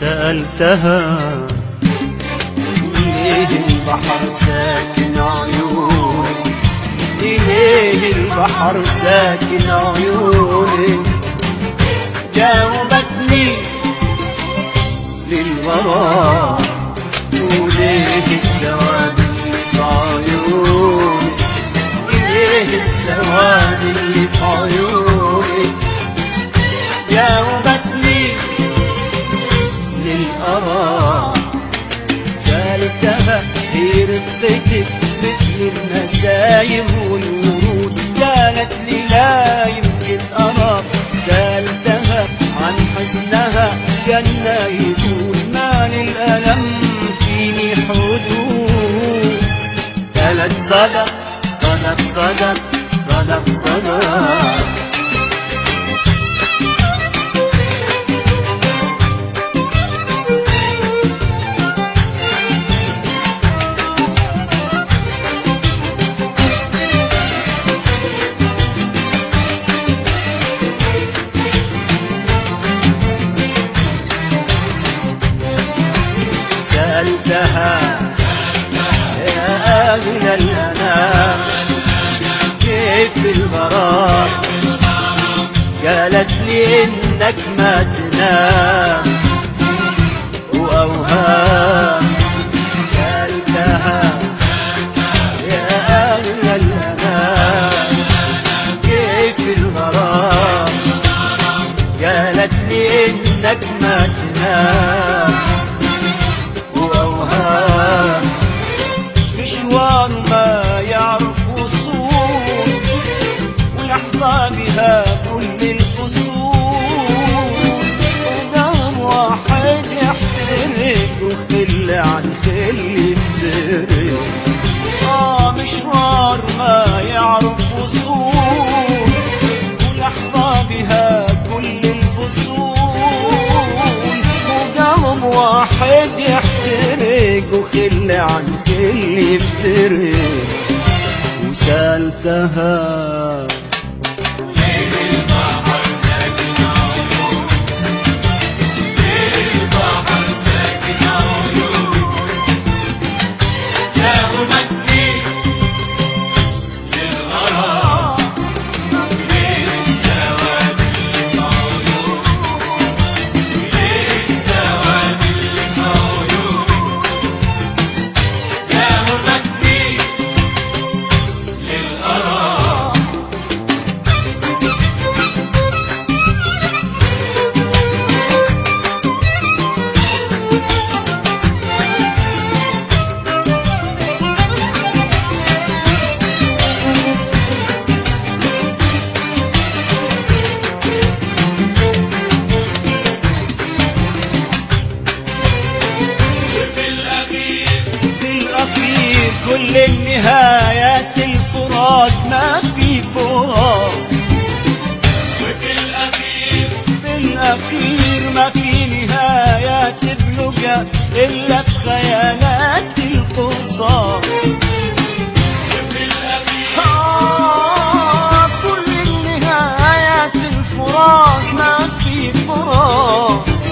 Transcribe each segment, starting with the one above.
سألتها ليه البحر ساكن عيوني، ليه البحر ساكن عيوني، جاوبتني للغرام وليه السواد اللي في عيوني، ليه السواد اللي في عيوني، جاوبتني للغرام. سألتها هي رقتك مثل النسايم والورود، قالت لي لا يمكن أرى. سألتها عن حسنها جنة يقول ما للألم فيني حدود، قالت صدق صدق صدق صدق صدق. سألتها يا أغلى الأنام كيف الغرام، قالت لي إنك ما تنام وأوهام. سألتها يا أغلى الأنام كيف الغرام، قالت لي إنك ما تنام وأوهام. مشوار ما يعرف وصول ويحظى بها كل الفصول، ودم واحد يحترق وخل عن خل يفترق. مشوار ما يعرف وصول ويحظى بها كل الفصول، ودم واحد يحترق وخل عن خل يفترق. وسألتها ليه البحر ساكن عيون، ليه البحر ساكن عيون، جاوبتني للغرام ليه السواد اللي في عيون، ليه السواد اللي في عيون، جاوبتني للغرام. في الأخير كل النهايات الفراق ما في فرص، وفي الأخير ما في نهايات تبلغ إلا بخيالات القصص. كل النهايات الفراق ما في فرص،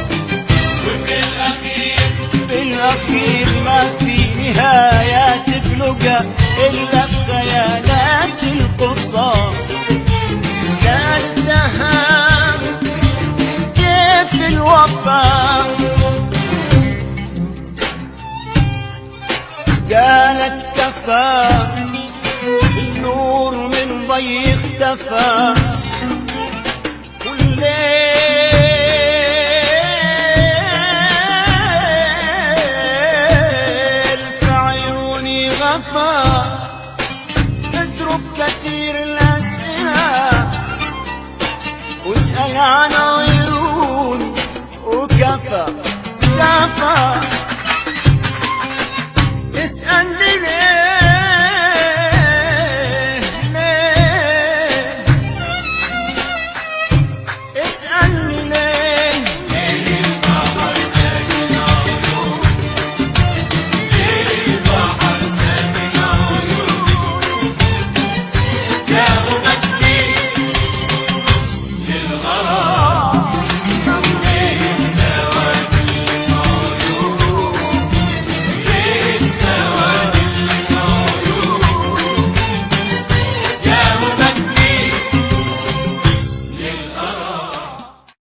في الأخير ما في نهاية تبلغ إلا بخيالات القصص. سألتها كيف الوفاء، قالت كفى النور من ضي اختفى، والليل في عيوني غفى. اضرب كثير الأسئلة واسأل عن عيون وكفى كفى